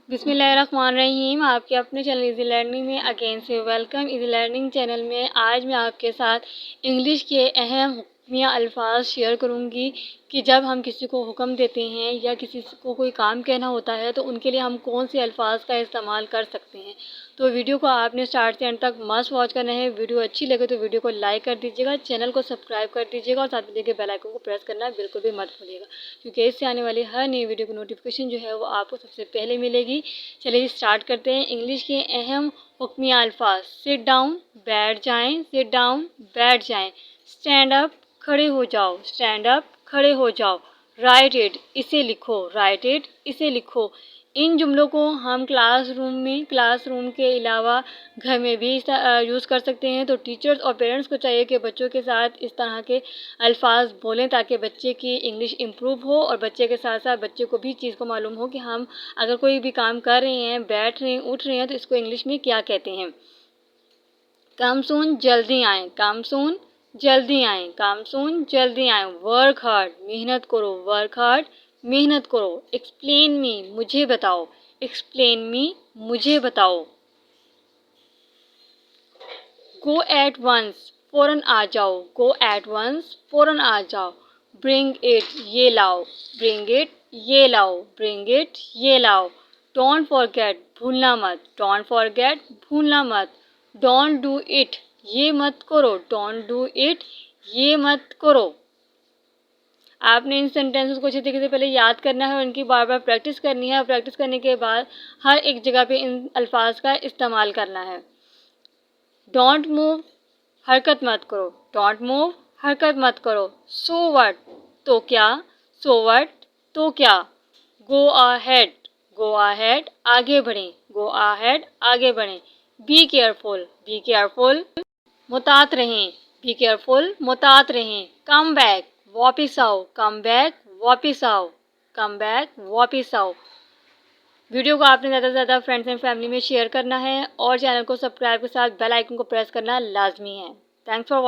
बिस्मिल्लाहिर्रहमानिर्रहीम। आपके अपने चैनल इजी लर्निंग में अगेन से वेलकम। इजी लर्निंग चैनल में आज मैं आपके साथ इंग्लिश के अहम हुक्मिया अल्फाज शेयर करूंगी कि जब हम किसी को हुक्म देते हैं या किसी को कोई काम कहना होता है तो उनके लिए हम कौन से अल्फाज का इस्तेमाल कर सकते हैं। तो वीडियो को आपने स्टार्ट से एंड तक मस्ट वॉच करना है। वीडियो अच्छी लगे तो वीडियो को लाइक कर दीजिएगा, चैनल को सब्सक्राइब कर दीजिएगा और साथ में देखिए बेल आइकन को प्रेस करना बिल्कुल भी मत भूलिएगा, क्योंकि इससे आने वाली हर नई वीडियो की नोटिफिकेशन जो है वो आपको सबसे पहले मिलेगी। चलिए स्टार्ट करते हैं। इंग्लिश के अहम हुक्मिया अल्फाज। सिट डाउन, बैठ जाएं, सिट डाउन, बैठ जाएं। स्टैंड अप, खड़े हो जाओ, स्टैंड अप, खड़े हो जाओ। राइट इट, इसे लिखो, राइट इट, इसे लिखो। इन जुमलों को हम क्लासरूम के अलावा घर में भी यूज़ कर सकते हैं। तो टीचर्स और पेरेंट्स को चाहिए कि बच्चों के साथ इस तरह के अल्फाज बोलें ताकि बच्चे की इंग्लिश इम्प्रूव हो और बच्चे के साथ साथ बच्चे को भी चीज़ को मालूम हो कि हम अगर कोई भी काम कर रहे हैं, बैठ रहे हैं, उठ रहे हैं तो इसको इंग्लिश में क्या कहते हैं। कम सून, जल्दी आएँ, कम सून, जल्दी आएँ, कम सून, जल्दी आएँ। वर्क हार्ड, मेहनत करो, वर्क हार्ड, मेहनत करो। एक्सप्लेन मी, मुझे बताओ, एक्सप्लेन मी, मुझे बताओ। गो एट वंस, फ़ौरन आ जाओ, गो एट वंस, फ़ौरन आ जाओ। ब्रिंग इट, ये लाओ, ब्रिंग इट, ये लाओ, ब्रिंग इट, ये लाओ। डोंट फॉरगेट, भूलना मत, डोंट फॉरगेट, भूलना मत। डोंट डू इट, ये मत करो, डोंट डू इट, ये मत करो। आपने इन सेंटेंसेस को अच्छे तरीके से पहले याद करना है और इनकी बार बार प्रैक्टिस करनी है और प्रैक्टिस करने के बाद हर एक जगह पे इन अल्फाज का इस्तेमाल करना है। डोंट मूव, हरकत मत करो, डोंट मूव, हरकत मत करो। सो व्हाट, तो क्या, सो व्हाट, तो क्या। गो अहेड, गो अहेड, आगे बढ़ें, गो अहेड, आगे बढ़ें। बी केयरफुल, बी केयरफुल, मुतात रहें, बी केयरफुल, मुतात रहें। कम बैक, वापिस आओ, कम बैक, वापिस आओ, कम बैक, वापिस आओ। वीडियो को आपने ज़्यादा से ज़्यादा फ्रेंड्स एंड फैमिली में शेयर करना है और चैनल को सब्सक्राइब के साथ बेल आइकन को प्रेस करना लाजमी है। Thanks for